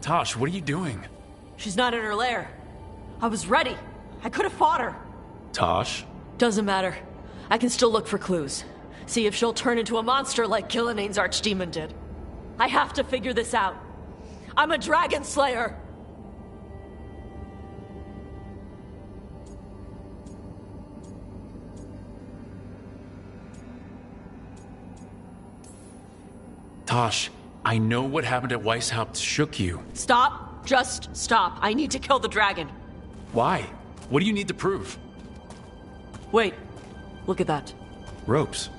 Tosh, what are you doing? She's not in her lair. I was ready. I could have fought her. Tosh? Doesn't matter. I can still look for clues. See if she'll turn into a monster like Killiane's archdemon did. I have to figure this out. I'm a dragon slayer. Tosh, I know what happened at Weishaupt shook you. Stop. Just stop. I need to kill the dragon. Why? What do you need to prove? Wait. Look at that. Ropes.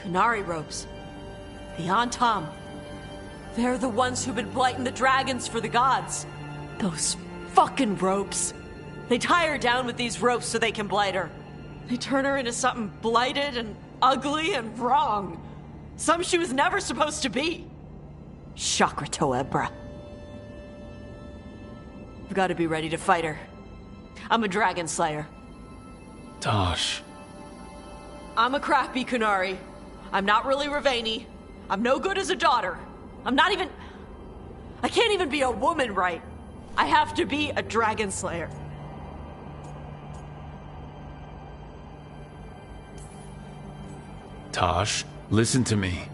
Qunari ropes. The Antam. They're the ones who've been blighting the dragons for the gods. Those fucking ropes. They tie her down with these ropes so they can blight her. They turn her into something blighted and ugly and wrong. Something she was never supposed to be. Chakra Toebra. I've got to be ready to fight her. I'm a dragon slayer. Tosh. I'm a crappy Qunari. I'm not really Ravani. I'm no good as a daughter. I can't even be a woman right. I have to be a dragon slayer. Tosh, listen to me.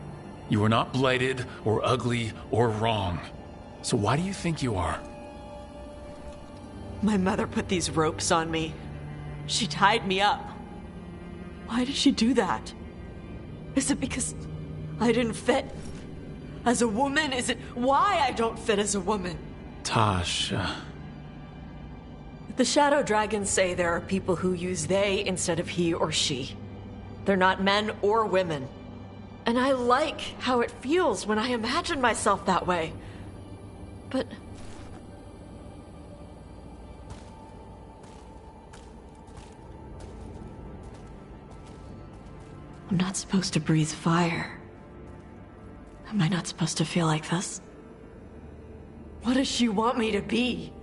You are not blighted or ugly or wrong. So why do you think you are? My mother put these ropes on me. She tied me up. Why did she do that? Is it because I didn't fit as a woman? Is it why I don't fit as a woman? Tosh, The shadow dragons say there are people who use they instead of he or she. They're not men or women. And I like how it feels when I imagine myself that way. But I'm not supposed to breathe fire. Am I not supposed to feel like this? What does she want me to be?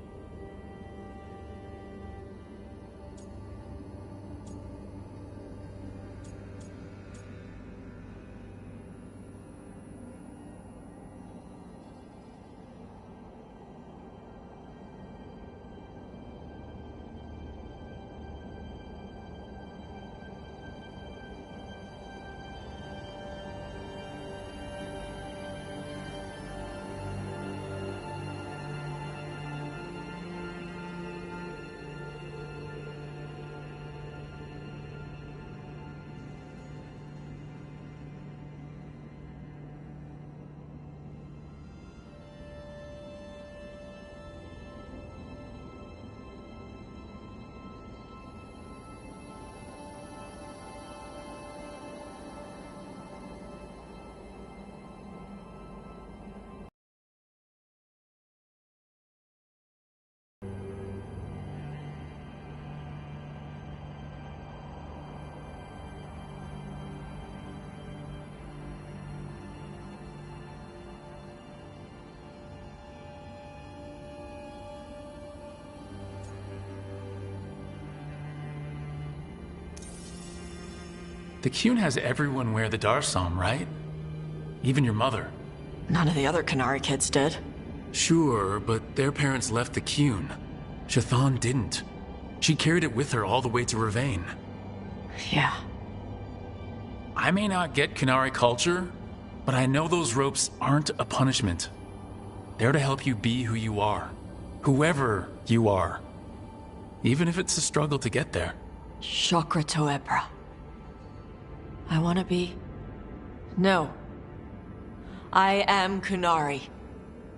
the Qun has everyone wear the Darsam, right? Even your mother. None of the other Qunari kids did. Sure, but their parents left the Qun. Shathan didn't. She carried it with her all the way to Ravane. Yeah. I may not get Qunari culture, but I know those ropes aren't a punishment. They're to help you be who you are. Whoever you are. Even if it's a struggle to get there. Chakra Toebra. I want to be... No. I am Qunari.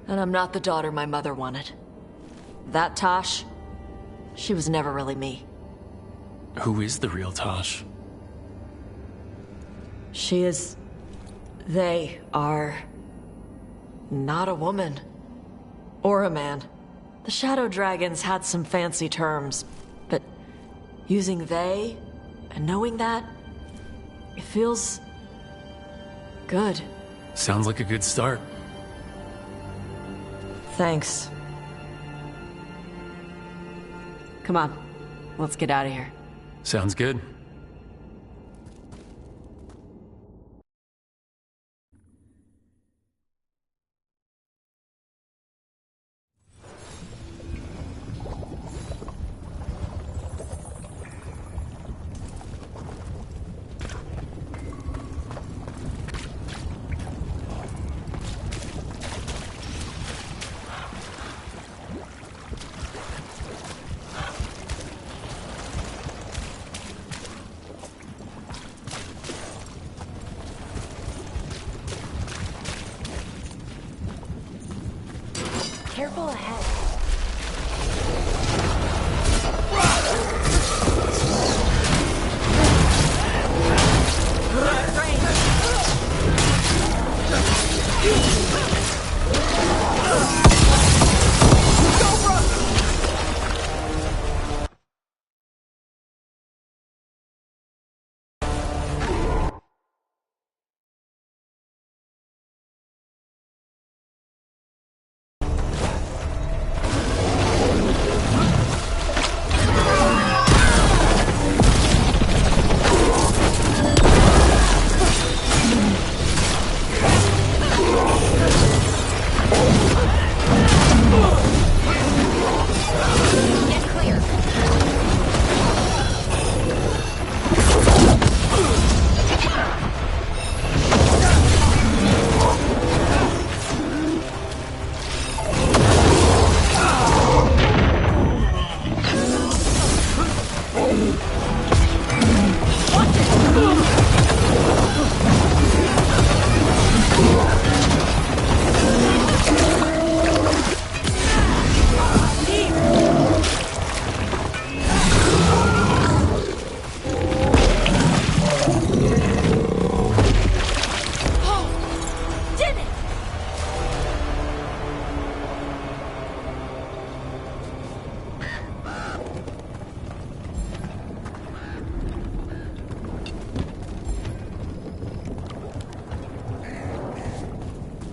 And I'm not the daughter my mother wanted. That Tosh, she was never really me. Who is the real Tosh? She is... They are... not a woman. Or a man. The Shadow Dragons had some fancy terms, but using they and knowing that, it feels... good. Sounds like a good start. Thanks. Come on, let's get out of here. Sounds good. Careful ahead.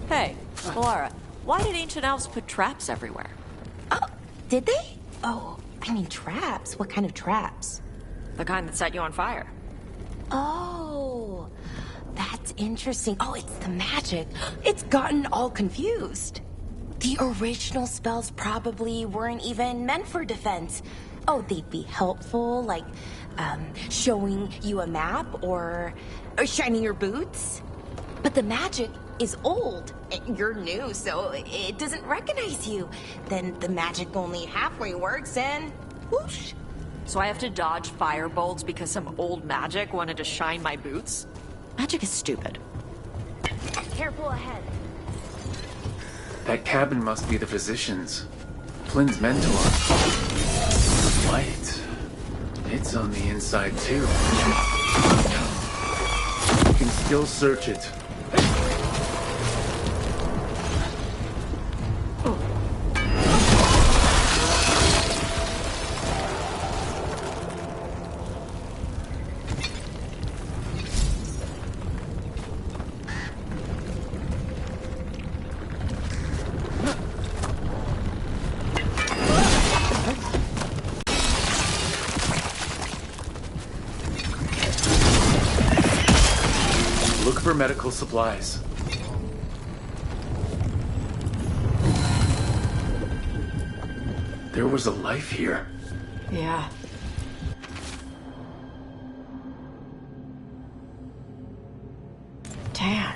Hey, Laura, why did ancient elves put traps everywhere? Oh, did they? Oh, I mean traps. What kind of traps? The kind that set you on fire. Oh, that's interesting. Oh, it's the magic. It's gotten all confused. The original spells probably weren't even meant for defense. Oh, they'd be helpful, like, showing you a map or shining your boots. But the magic is old. You're new, so it doesn't recognize you. Then the magic only halfway works and whoosh. So I have to dodge fire bolts because some old magic wanted to shine my boots? Magic is stupid. Careful ahead. That cabin must be the physician's. Flynn's mentor. Light. It's on the inside too. You can still search it. Look for medical supplies. There was a life here. Yeah. Damn.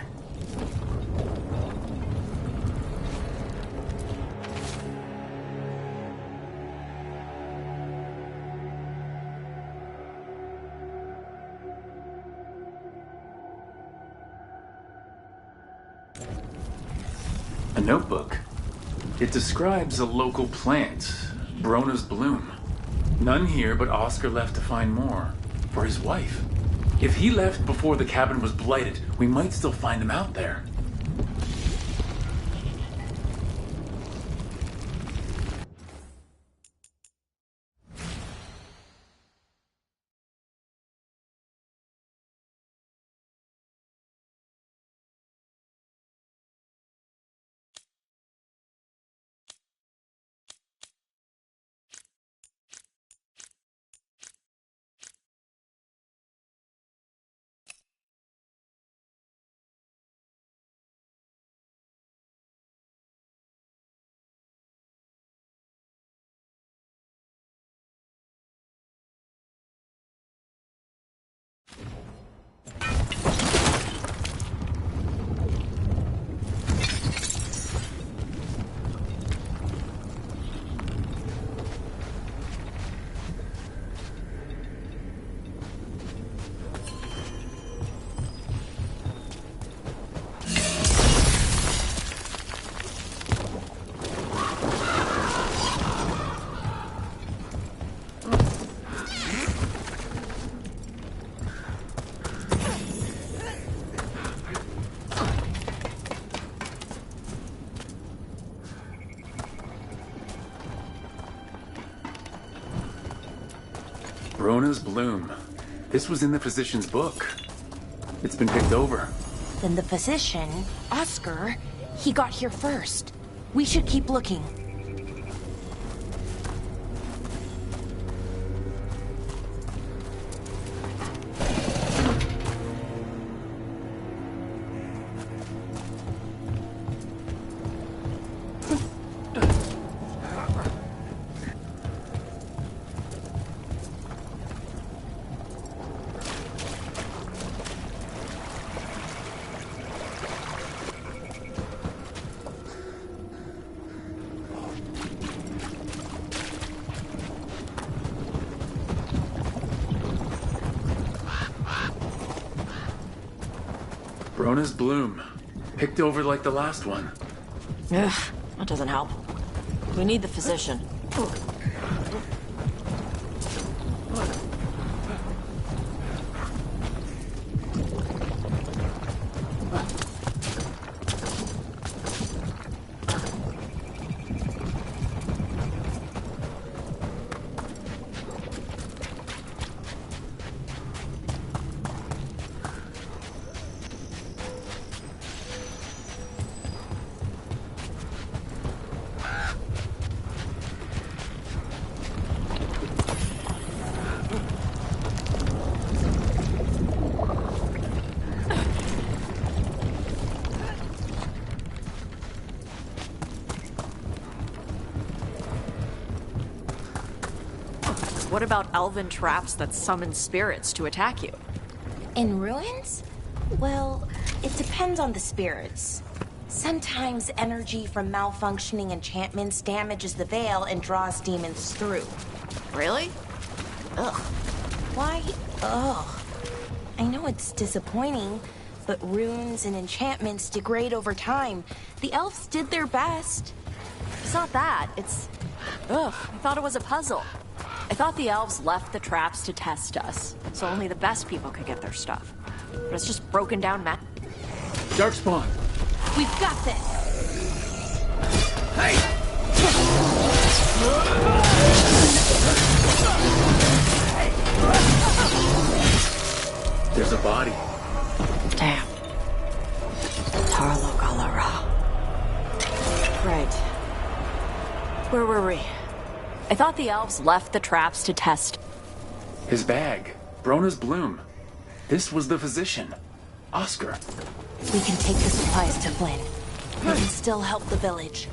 A notebook. It describes a local plant, Brona's bloom. None here, but Oscar left to find more. For his wife. If he left before the cabin was blighted, we might still find him out there. Brona's bloom. This was in the physician's book. It's been picked over. Then the physician, Oscar, he got here first. We should keep looking. Brona's bloom. Picked over like the last one. Ugh, that doesn't help. We need the physician. What about elven traps that summon spirits to attack you? In ruins? Well, it depends on the spirits. Sometimes energy from malfunctioning enchantments damages the veil and draws demons through. Really? Ugh. Why? Ugh. I know it's disappointing, but runes and enchantments degrade over time. The elves did their best. It's not that. It's... Ugh, I thought it was a puzzle. I thought the elves left the traps to test us, so only the best people could get their stuff. But it's just broken down Darkspawn! We've got this! Hey! There's a body. Damn. Tarlo Galara. Right. Where were we? I thought the elves left the traps to test. His bag. Brona's bloom. This was the physician. Oscar. We can take the supplies to Flynn. We can still help the village.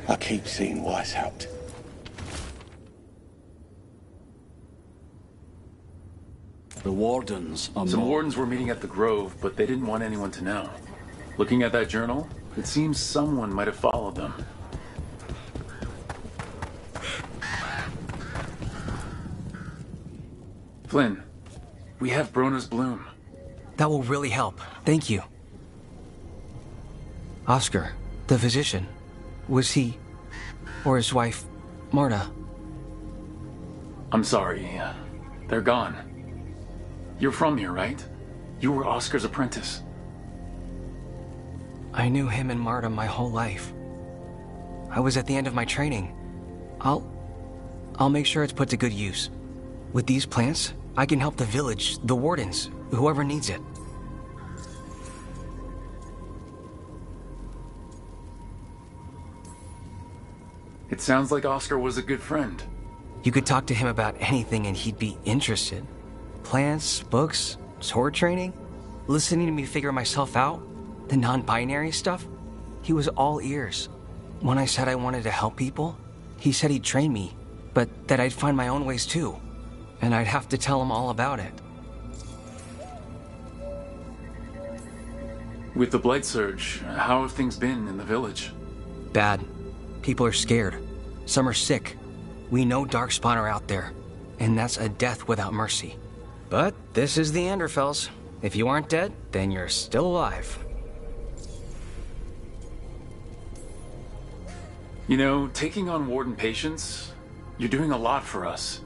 I keep seeing Weishaupt. The wardens are Some more... wardens were meeting at the Grove, but they didn't want anyone to know. Looking at that journal, it seems someone might have followed them. Flynn, we have Brona's bloom. That will really help. Thank you. Oscar, the physician, was he, or his wife, Marta? I'm sorry, they're gone. You're from here, right? You were Oscar's apprentice. I knew him and Marta my whole life. I was at the end of my training. I'll make sure it's put to good use. With these plants, I can help the village, the wardens, whoever needs it. It sounds like Oscar was a good friend. You could talk to him about anything and he'd be interested. Plants, books, sword training, listening to me figure myself out, the non-binary stuff. He was all ears. When I said I wanted to help people, he said he'd train me, but that I'd find my own ways too. And I'd have to tell him all about it. With the Blight Surge, how have things been in the village? Bad. People are scared. Some are sick. We know Darkspawn are out there. and that's a death without mercy. But this is the Anderfells. If you aren't dead, then you're still alive. You know, taking on Warden patients, you're doing a lot for us.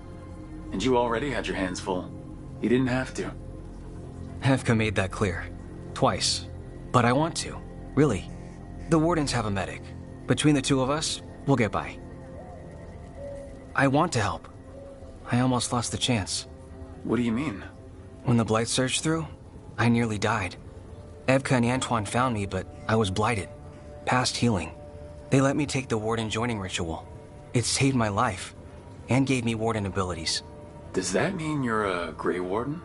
And you already had your hands full. You didn't have to. Hevka made that clear. Twice. But I want to. Really. The Wardens have a medic. Between the two of us, we'll get by. I want to help. I almost lost the chance. What do you mean? When the blight surged through, I nearly died. Evka and Antoine found me, but I was blighted. Past healing. They let me take the Warden joining ritual. It saved my life, and gave me Warden abilities. Does that mean you're a Grey Warden?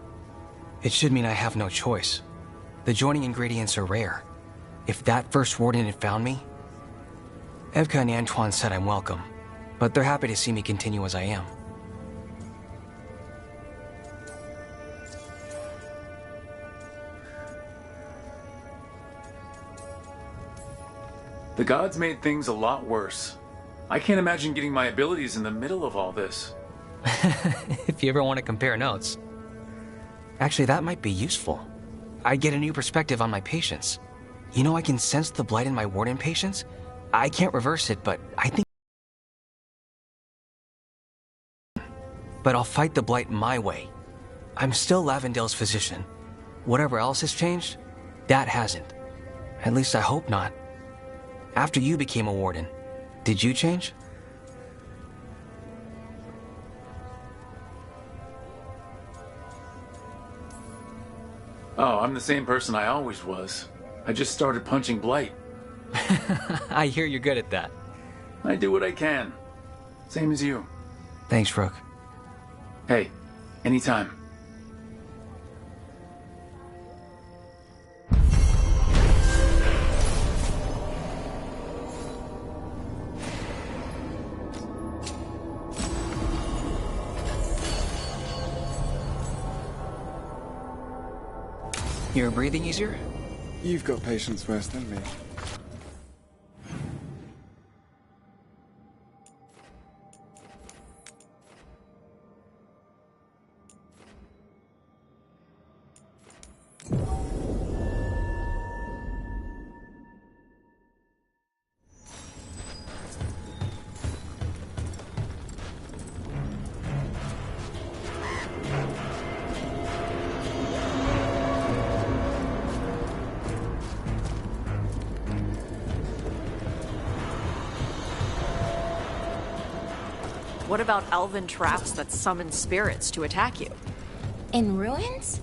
It should mean I have no choice. The joining ingredients are rare. If that first Warden had found me... Evka and Antoine said I'm welcome, but they're happy to see me continue as I am. The gods made things a lot worse. I can't imagine getting my abilities in the middle of all this. If you ever want to compare notes. Actually, that might be useful. I'd get a new perspective on my patients. You know, I can sense the blight in my Warden patients. I can't reverse it, but I think... But I'll fight the blight my way. I'm still Lavendale's physician. Whatever else has changed, that hasn't. At least I hope not. After you became a Warden, did you change? Oh, I'm the same person I always was. I just started punching blight. I hear you're good at that. I do what I can. Same as you. Thanks, Rook. Hey, anytime. You're breathing easier? You've got patience worse than me. What about elven traps that summon spirits to attack you? In ruins?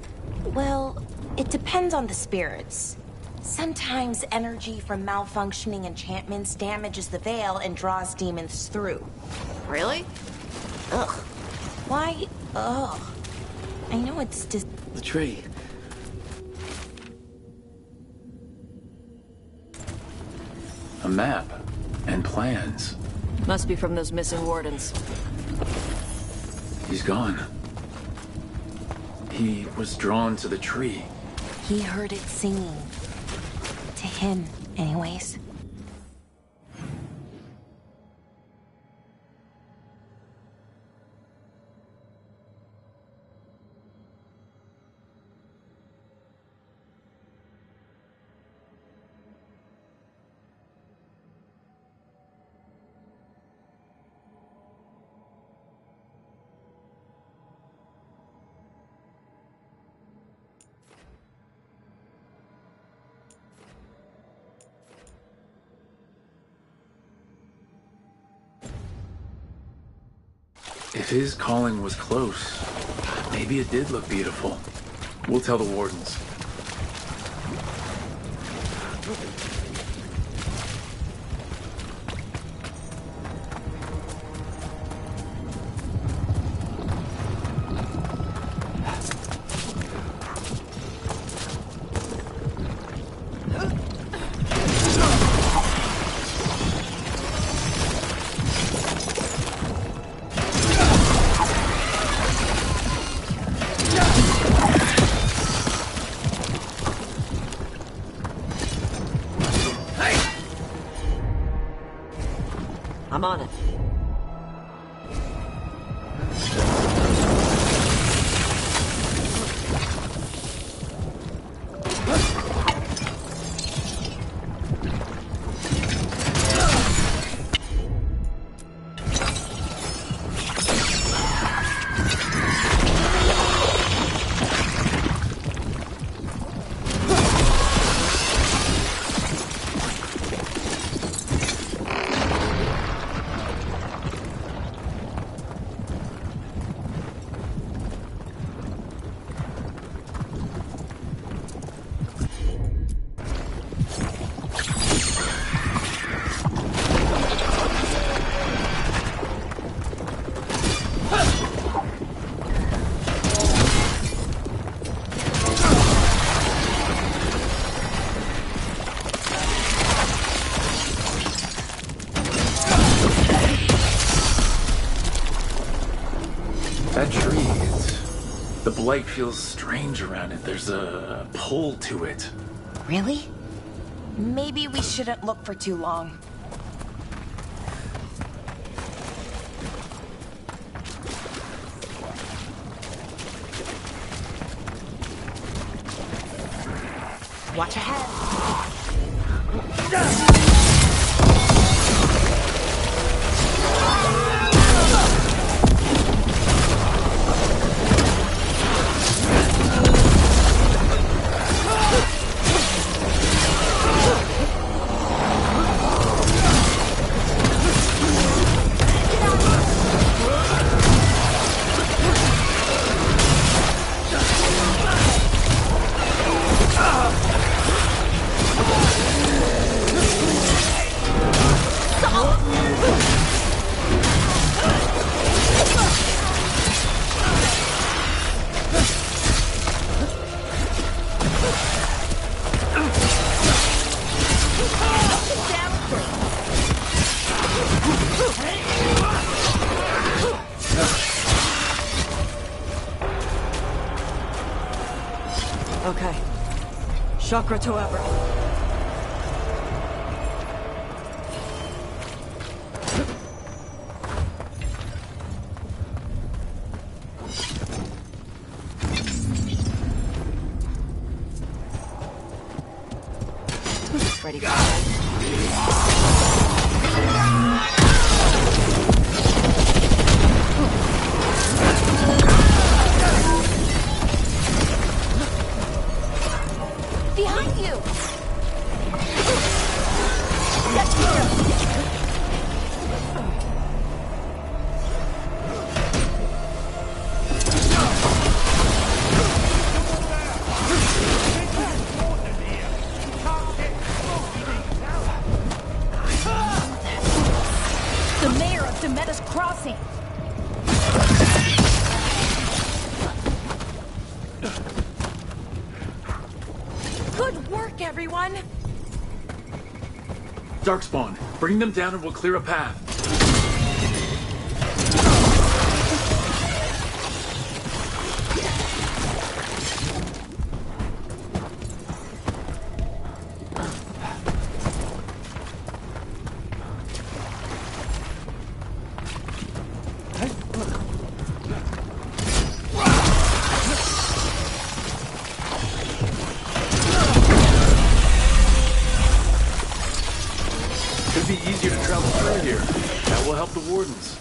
Well, it depends on the spirits. Sometimes energy from malfunctioning enchantments damages the veil and draws demons through. Really? Ugh. Why? Ugh. I know it's just... The tree. A map and plans. Must be from those missing wardens. He's gone. He was drawn to the tree. He heard it singing. To him, anyways. If his calling was close, maybe it did look beautiful. We'll tell the wardens. I'm on it. blight feels strange around it. There's a pull to it. Really? Maybe we shouldn't look for too long. Watch ahead. Okay. Chakra to Abra. Ready, go. Behind you! The mayor of Demeda's Crossing. Good work, everyone! Darkspawn, bring them down and we'll clear a path. Could be easier to travel through here. That will help the wardens.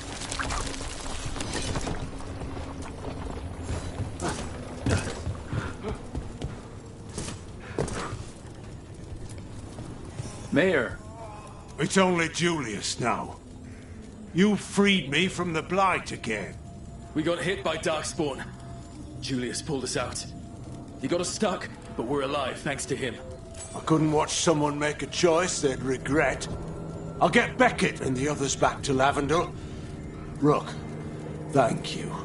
Mayor. It's only Julius now. You freed me from the Blight again. We got hit by Darkspawn. Julius pulled us out. He got us stuck, but we're alive thanks to him. I couldn't watch someone make a choice they'd regret. I'll get Beckett and the others back to Lavender. Rook, thank you.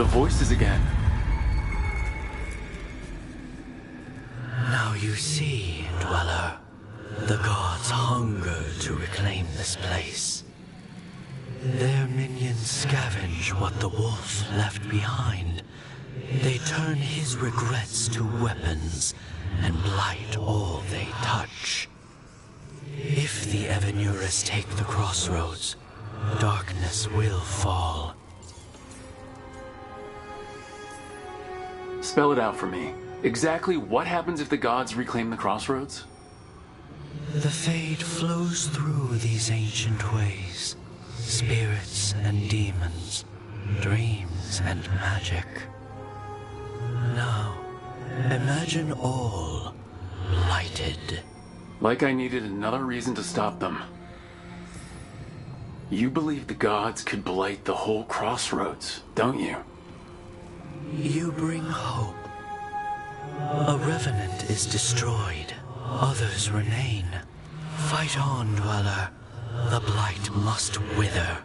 the voices again. Now you see, Dweller. The gods hunger to reclaim this place. Their minions scavenge what the wolf left behind. They turn his regrets to weapons and blight all they touch. If the Evanuris take the crossroads, darkness will fall. Spell it out for me. Exactly what happens if the gods reclaim the crossroads? The fade flows through these ancient ways. Spirits and demons, dreams and magic. Now, imagine all blighted. Like I needed another reason to stop them. You believe the gods could blight the whole crossroads, don't you? You bring hope. A revenant is destroyed. Others remain. Fight on, Dweller. The blight must wither.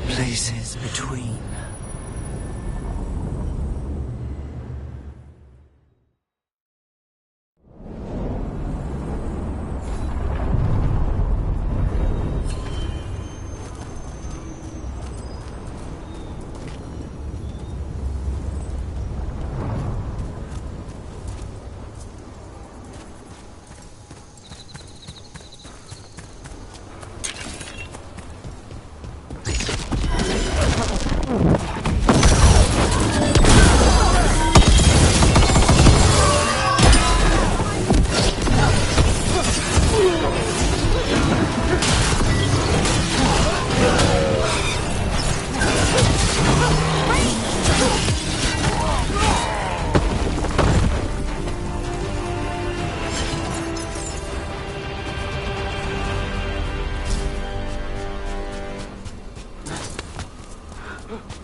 Places between.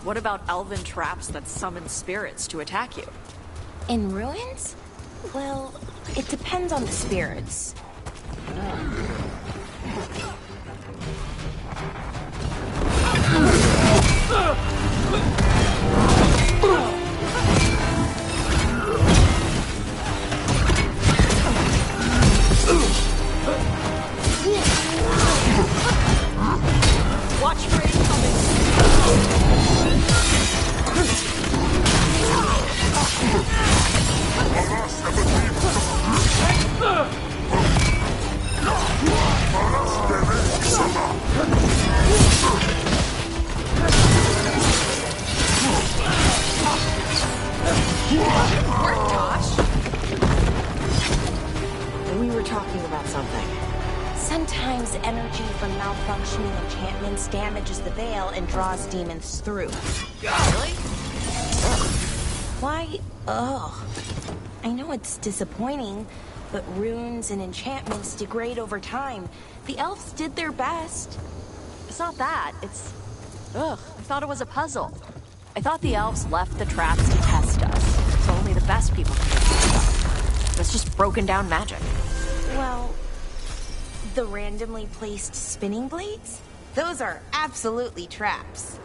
What about elven traps that summon spirits to attack you? In ruins? Well, it depends on the spirits. Watch for incoming! Work, Tosh! We were talking about something. Sometimes energy from malfunctioning enchantments damages the veil and draws demons through. Really? Why? Ugh. I know it's disappointing, but runes and enchantments degrade over time. The elves did their best. It's not that. It's... Ugh, I thought it was a puzzle. I thought the elves left the traps to test us, so only the best people can do stuff. That's just broken down magic. Well, the randomly placed spinning blades? Those are absolutely traps.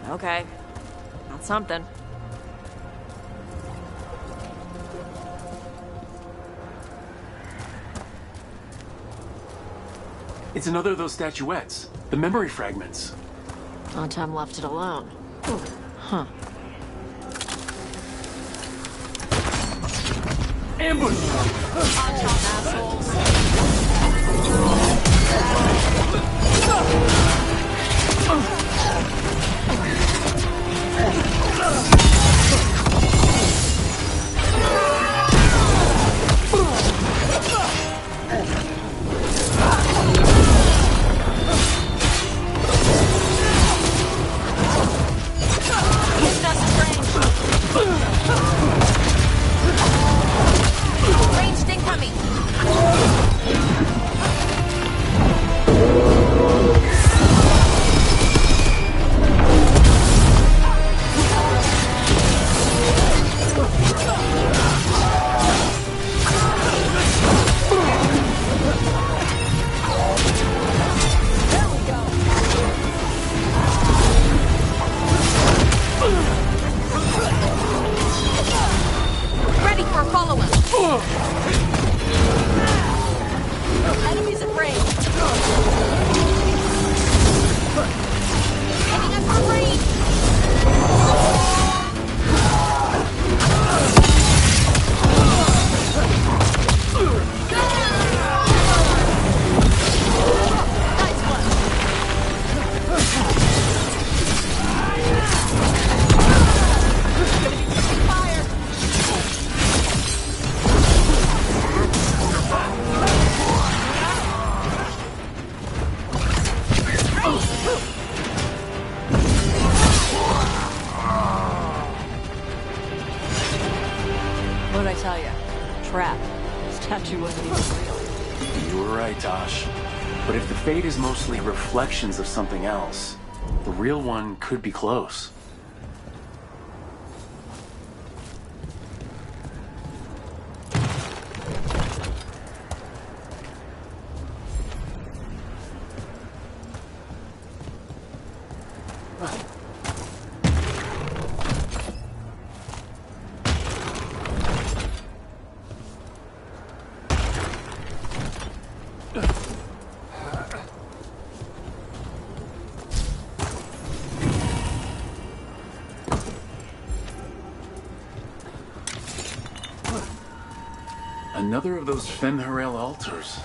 Okay. That's something. It's another of those statuettes. The memory fragments. Autumn left it alone. Huh. Ambush! Autumn, assholes! Follow us! Enemies at range! Hitting us from range! What'd I tell you? Trap. Statue wasn't even real. You were right, Tosh. But if the fate is mostly reflections of something else, the real one could be close. Another of those Fen'Harel altars.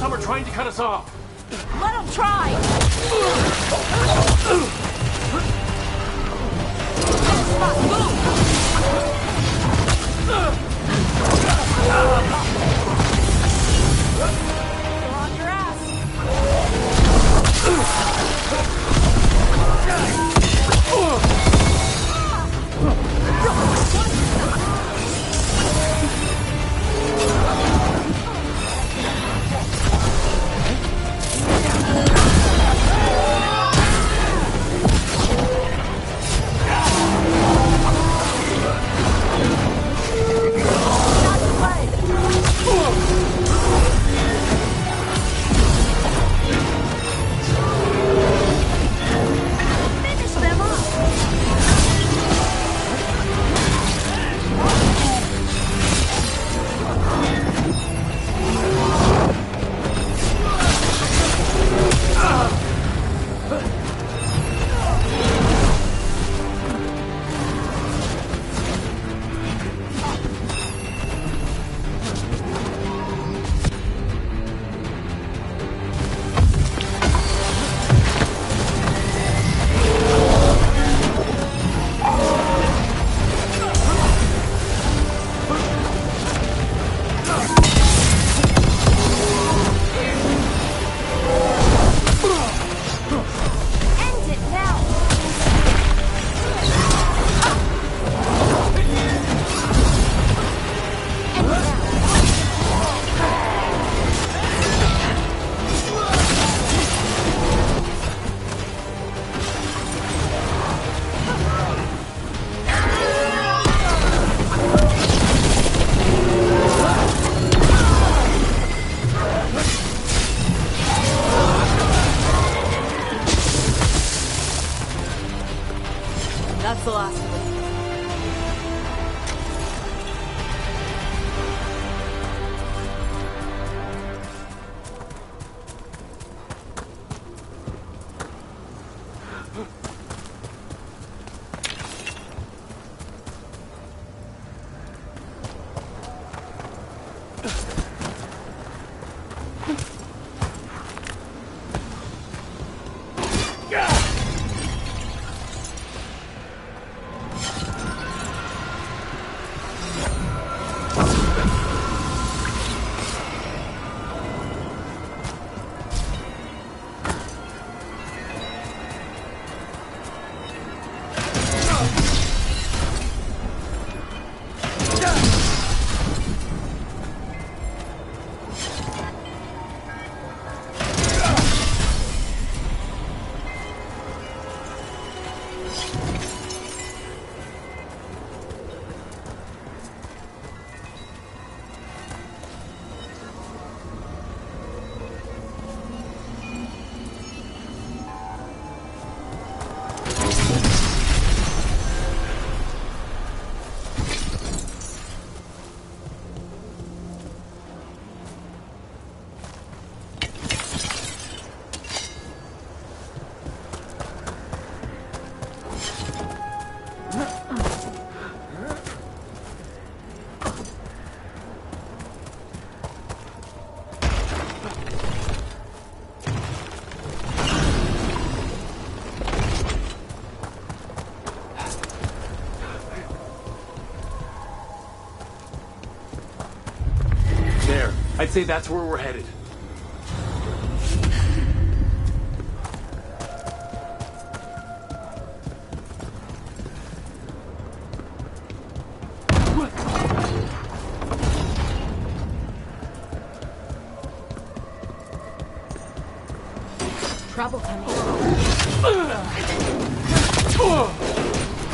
some are trying to cut us off. Let them try! They're on your ass! That's the last of it. I'd say that's where we're headed. Trouble coming.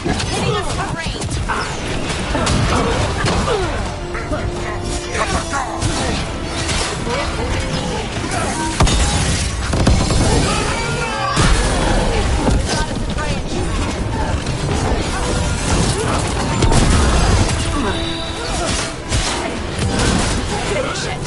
Hitting us from range. Finish it.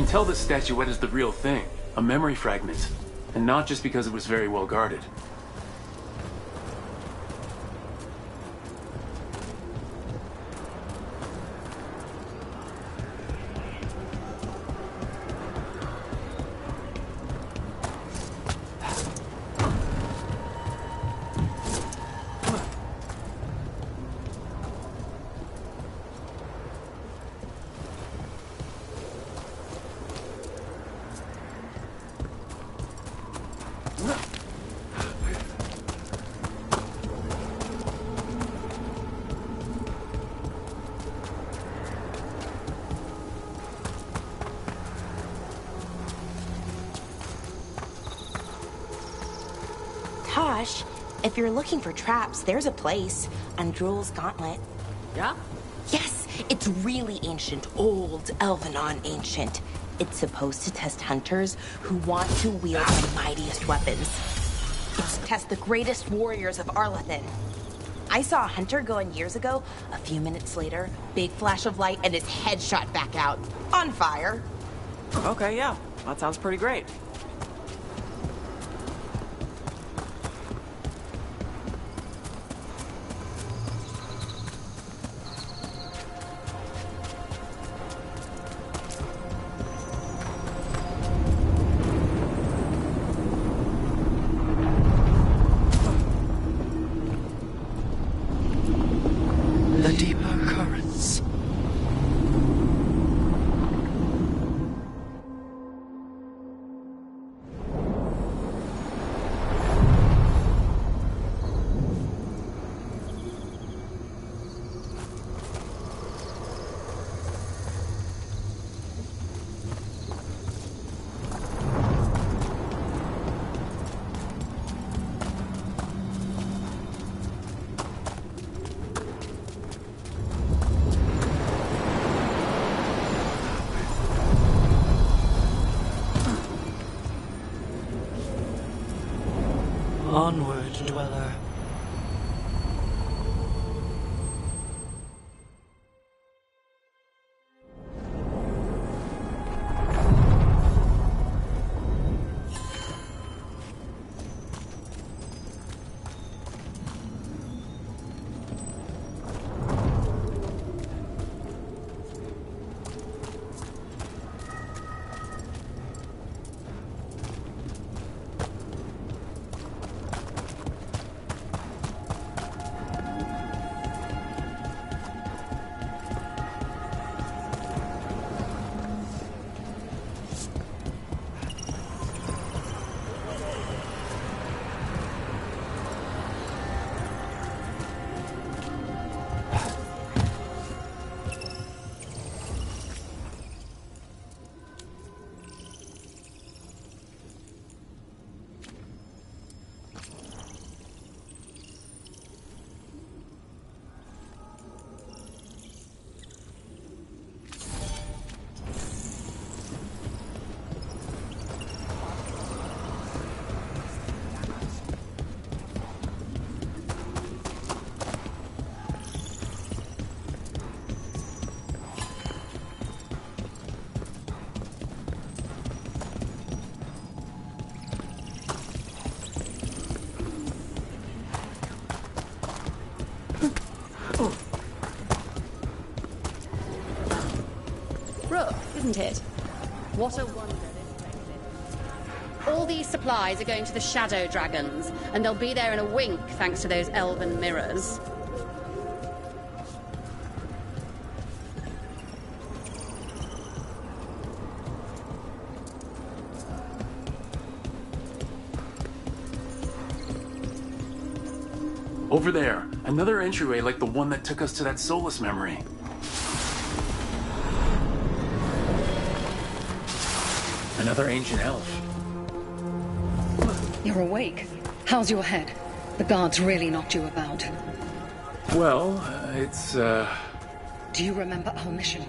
can tell this statuette is the real thing, a memory fragment, and not just because it was very well guarded. Tosh, if you're looking for traps, there's a place on Drool's Gauntlet. Yeah? Yes, it's really ancient, old, Elvenon ancient. It's supposed to test hunters who want to wield the mightiest weapons. It's to test the greatest warriors of Arlathan. I saw a hunter go in years ago. A few minutes later, big flash of light and his head shot back out. On fire. Okay, yeah. That sounds pretty great. The deeper currents. Onward, dweller. Rook, isn't it? What a wonder this place is. All these supplies are going to the Shadow Dragons, and they'll be there in a wink thanks to those elven mirrors. Over there, another entryway like the one that took us to that Solus memory. Another ancient elf. You're awake. How's your head? The guards really knocked you about. Well, it's, Do you remember our mission?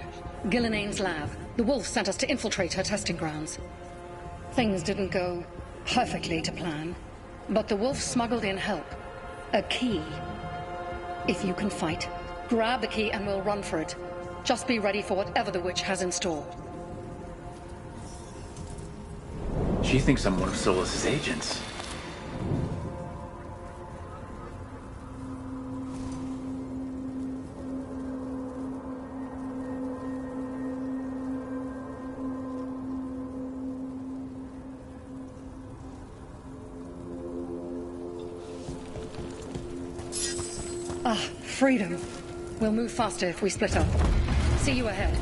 Gillenane's lab. The wolf sent us to infiltrate her testing grounds. Things didn't go perfectly to plan, but the wolf smuggled in help. A key. If you can fight, grab the key and we'll run for it. Just be ready for whatever the witch has in store. She thinks I'm one of Solus's agents. Freedom. We'll move faster if we split up. See you ahead.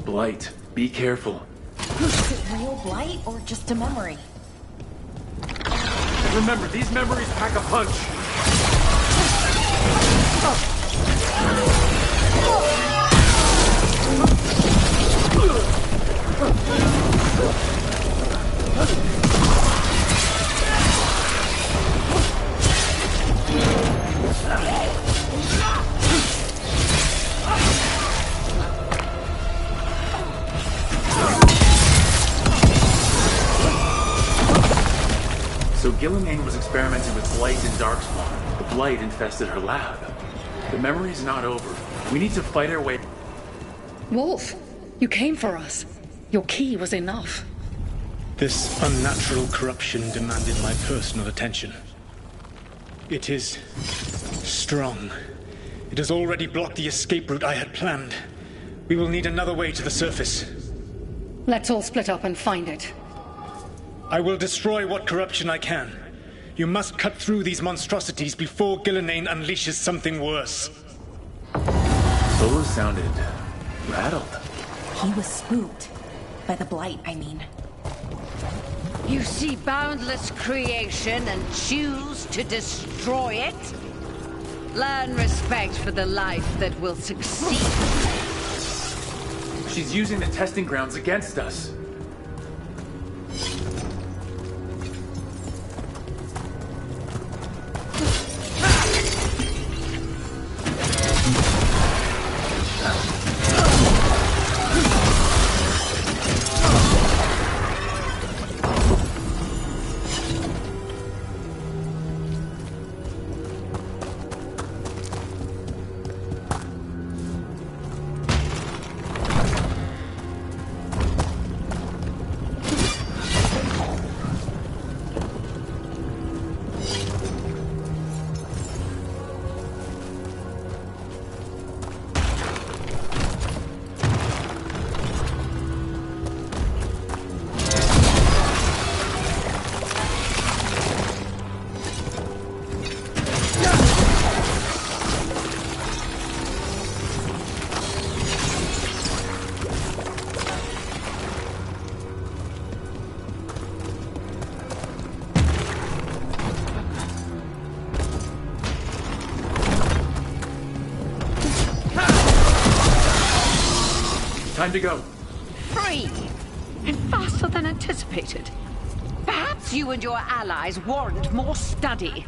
Blight, be careful. Is it real blight or just a memory? Remember, these memories pack a punch. So Gillenane was experimenting with Blight and Darkspawn. The Blight infested her lab. The memory's not over. We need to fight our way... Wolf, you came for us. Your key was enough. This unnatural corruption demanded my personal attention. It is strong. It has already blocked the escape route I had planned. We will need another way to the surface. Let's all split up and find it. I will destroy what corruption I can. You must cut through these monstrosities before Gillenane unleashes something worse. Solus sounded rattled. He was spooked. By the blight, I mean. You see boundless creation and choose to destroy it? Learn respect for the life that will succeed. She's using the testing grounds against us. Time to go. Free! And faster than anticipated. Perhaps you and your allies warrant more study.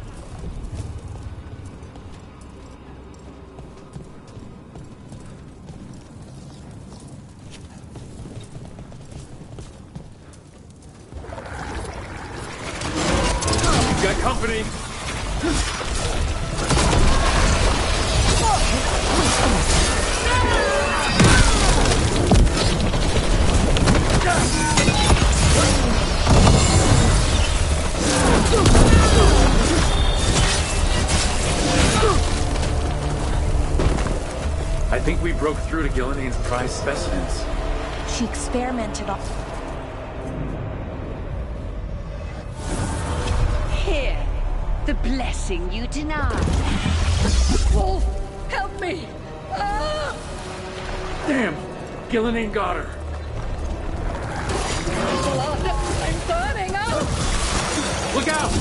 Got company. I think we broke through to Gillenane's prized specimens. She experimented on... Here, the blessing you denied. Wolf, help me! Ah! Damn! Gillenane got her. Blood! I'm burning up! Look out!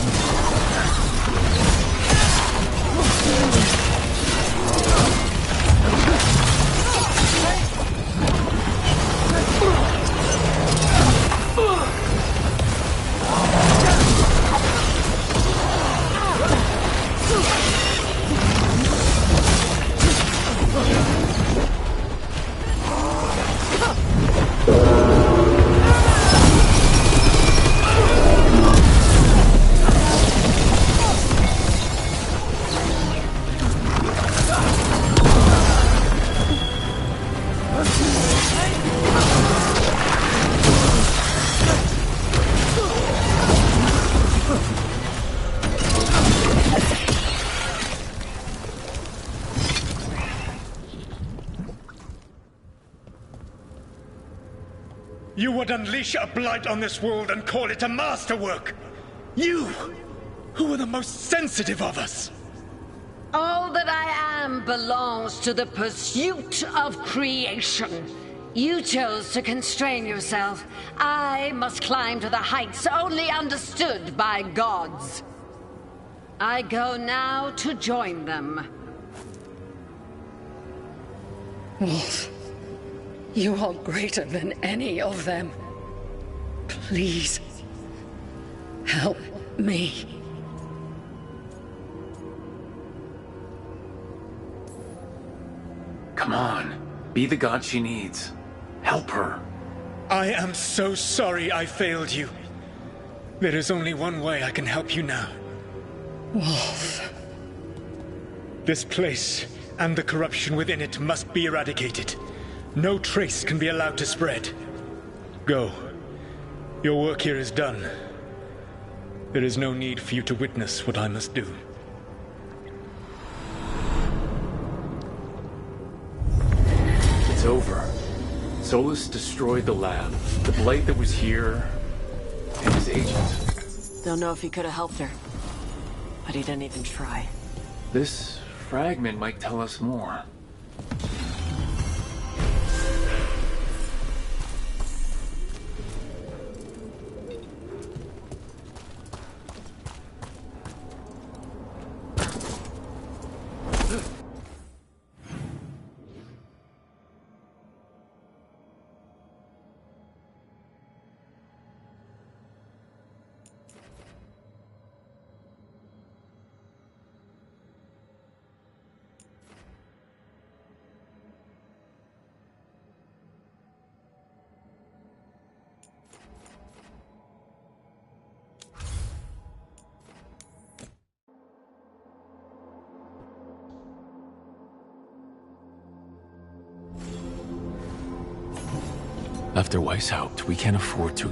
You would unleash a blight on this world and call it a masterwork! You, who were the most sensitive of us! All that I am belongs to the pursuit of creation. You chose to constrain yourself. I must climb to the heights only understood by gods. I go now to join them. Wolf, you are greater than any of them. Please, help me. Come on. Be the god she needs. Help her. I am so sorry I failed you. There is only one way I can help you now. Wolf. This place and the corruption within it must be eradicated. No trace can be allowed to spread. Go. Your work here is done. There is no need for you to witness what I must do. It's over. Solus destroyed the lab, the blight that was here, and his agent. Don't know if he could have helped her, but he didn't even try. This fragment might tell us more. After Weishaupt, we can't afford to...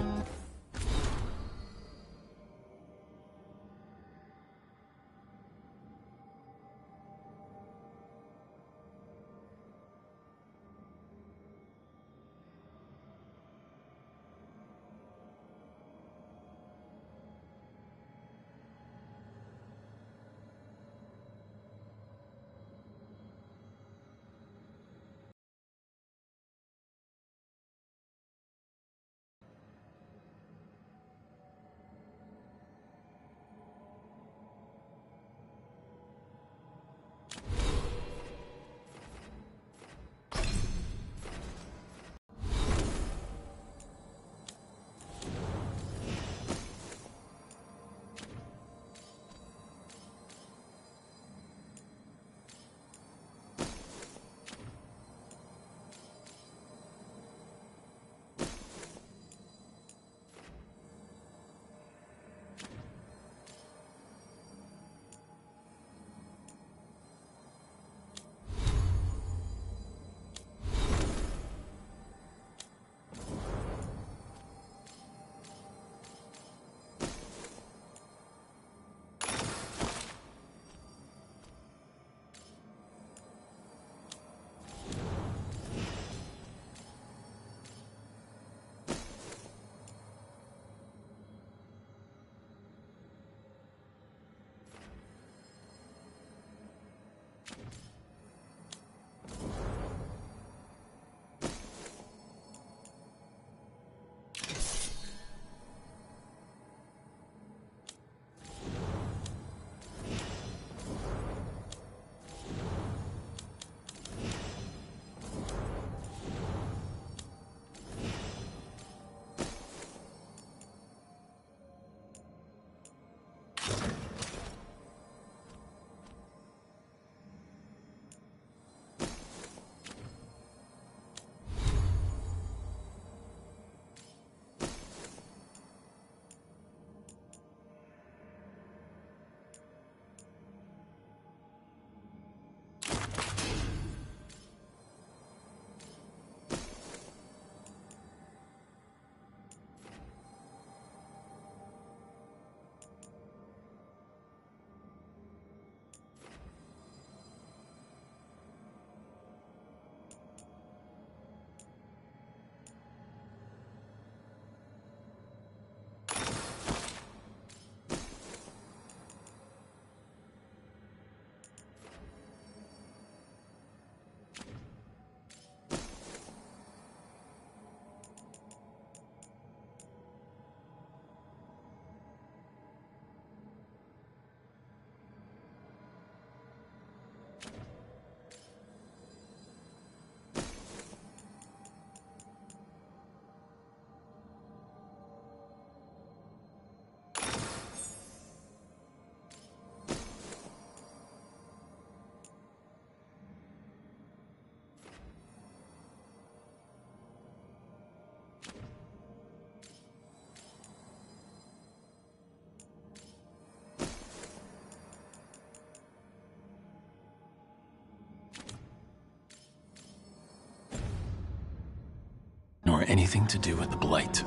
anything to do with the Blight.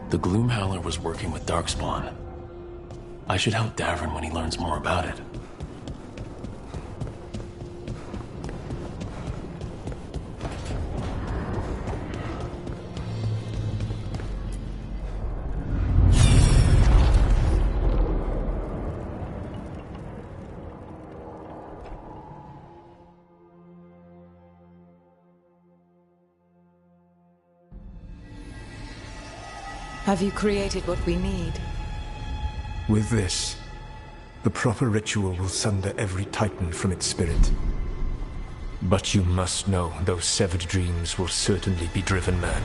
The Gloomhowler was working with Darkspawn. I should help Davrin when he learns more about it. Have you created what we need? With this, the proper ritual will sunder every Titan from its spirit. But you must know those severed dreams will certainly be driven mad.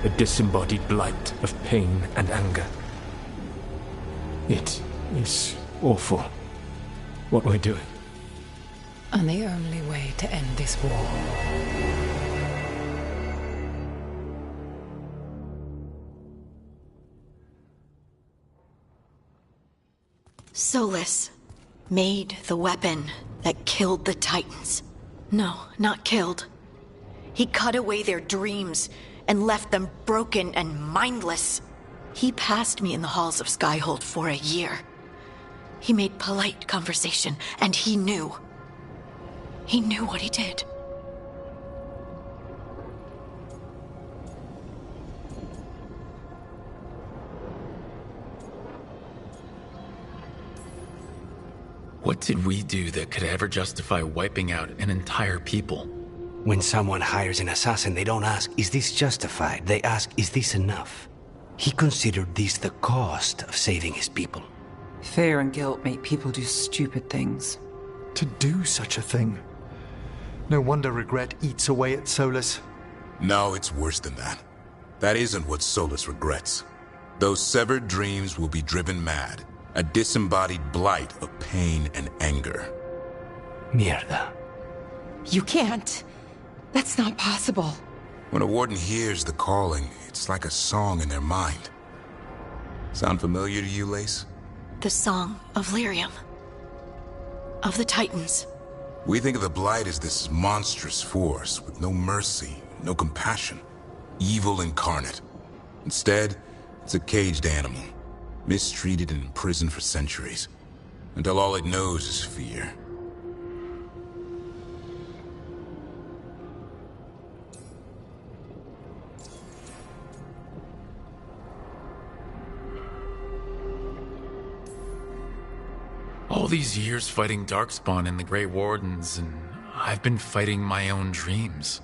A disembodied blight of pain and anger. It is awful what we're doing. And the only way to end this war. Solus made the weapon that killed the Titans. No, not killed. He cut away their dreams and left them broken and mindless. He passed me in the halls of Skyhold for a year. He made polite conversation, and he knew. He knew what he did. What did we do that could ever justify wiping out an entire people? When someone hires an assassin, they don't ask, is this justified? They ask, is this enough? He considered this the cost of saving his people. Fear and guilt make people do stupid things. To do such a thing. No wonder regret eats away at Solus. No, it's worse than that. That isn't what Solus regrets. Those severed dreams will be driven mad. A disembodied blight of pain and anger. Mierda. You can't. That's not possible. When a warden hears the calling, it's like a song in their mind. Sound familiar to you, Lace? The song of Lyrium. Of the Titans. We think of the Blight as this monstrous force with no mercy, no compassion. Evil incarnate. Instead, it's a caged animal. Mistreated and imprisoned for centuries, until all it knows is fear. All these years fighting Darkspawn and the Grey Wardens, and I've been fighting my own dreams.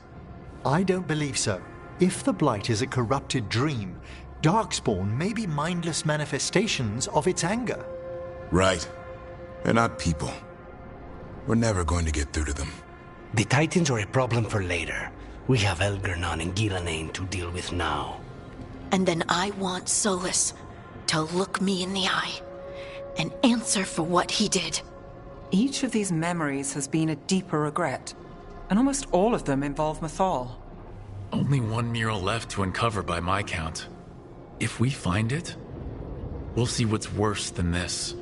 I don't believe so. If the Blight is a corrupted dream, Darkspawn may be mindless manifestations of its anger. Right. They're not people. We're never going to get through to them. The Titans are a problem for later. We have Elgernon and Ghilanane to deal with now. And then I want Solus to look me in the eye and answer for what he did. Each of these memories has been a deeper regret, and almost all of them involve Mythal. Only one mural left to uncover by my count. If we find it, we'll see what's worse than this.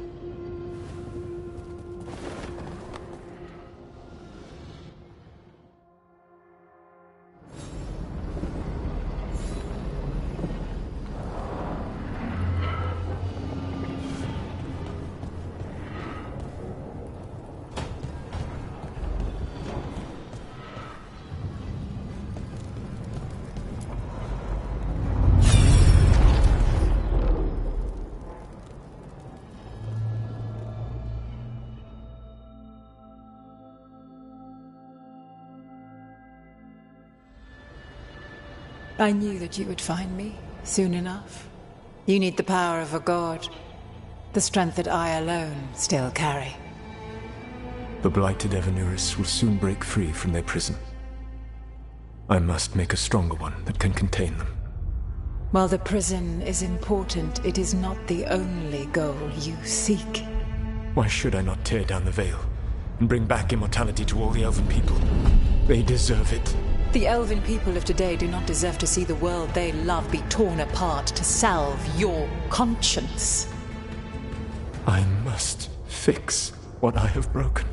I knew that you would find me, soon enough. You need the power of a god. The strength that I alone still carry. The blighted Evanuris will soon break free from their prison. I must make a stronger one that can contain them. While the prison is important, it is not the only goal you seek. Why should I not tear down the veil and bring back immortality to all the Elven people? They deserve it. The Elven people of today do not deserve to see the world they love be torn apart to salve your conscience. I must fix what I have broken.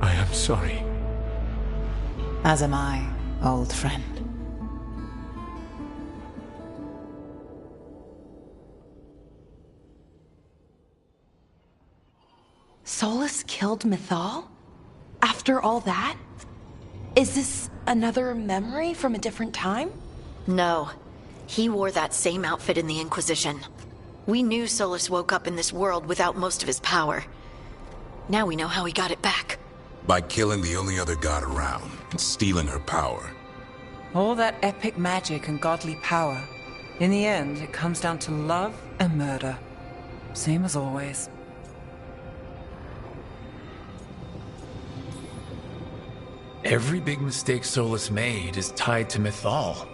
I am sorry. As am I, old friend. Solus killed Mythal? After all that? Is this another memory from a different time? No. He wore that same outfit in the Inquisition. We knew Solus woke up in this world without most of his power. Now we know how he got it back. By killing the only other god around and stealing her power. All that epic magic and godly power. In the end, it comes down to love and murder. Same as always. Every big mistake Solus made is tied to Mythal.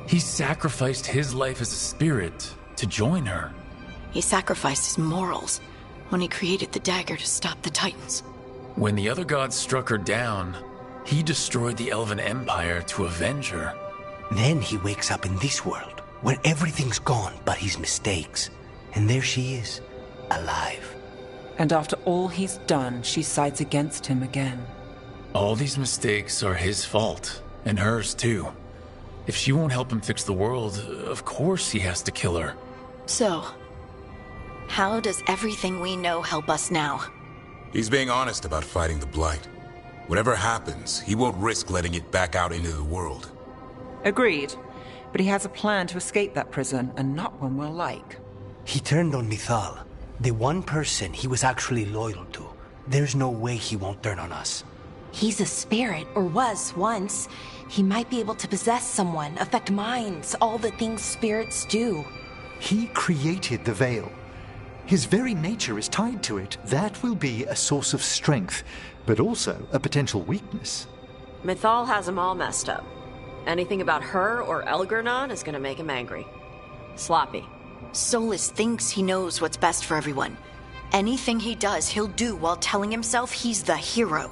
He sacrificed his life as a spirit to join her. He sacrificed his morals when he created the dagger to stop the Titans. When the other gods struck her down, he destroyed the Elven Empire to avenge her. Then he wakes up in this world, where everything's gone but his mistakes. And there she is, alive. And after all he's done, she sides against him again. All these mistakes are his fault, and hers too. If she won't help him fix the world, of course he has to kill her. So, how does everything we know help us now? He's being honest about fighting the Blight. Whatever happens, he won't risk letting it back out into the world. Agreed. But he has a plan to escape that prison, and not one we'll like. He turned on Mythal, the one person he was actually loyal to. There's no way he won't turn on us. He's a spirit, or was once. He might be able to possess someone, affect minds, all the things spirits do. He created the Veil. His very nature is tied to it. That will be a source of strength, but also a potential weakness. Mythal has him all messed up. Anything about her or Elgernon is gonna make him angry. Sloppy. Solus thinks he knows what's best for everyone. Anything he does, he'll do while telling himself he's the hero.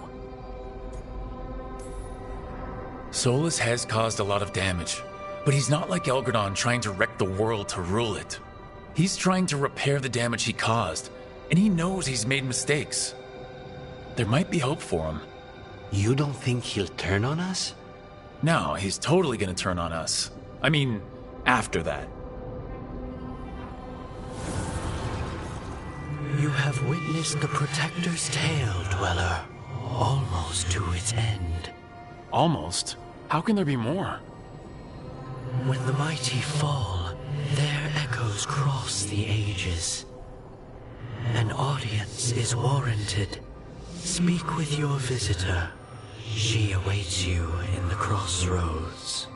Solus has caused a lot of damage, but he's not like Elgernon trying to wreck the world to rule it. He's trying to repair the damage he caused, and he knows he's made mistakes. There might be hope for him. You don't think he'll turn on us? No, he's totally gonna turn on us. I mean, after that. You have witnessed the Protector's tale, Dweller, almost to its end. Almost? How can there be more? When the mighty fall, their echoes cross the ages. An audience is warranted. Speak with your visitor. She awaits you in the crossroads.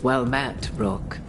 Well met, Rook.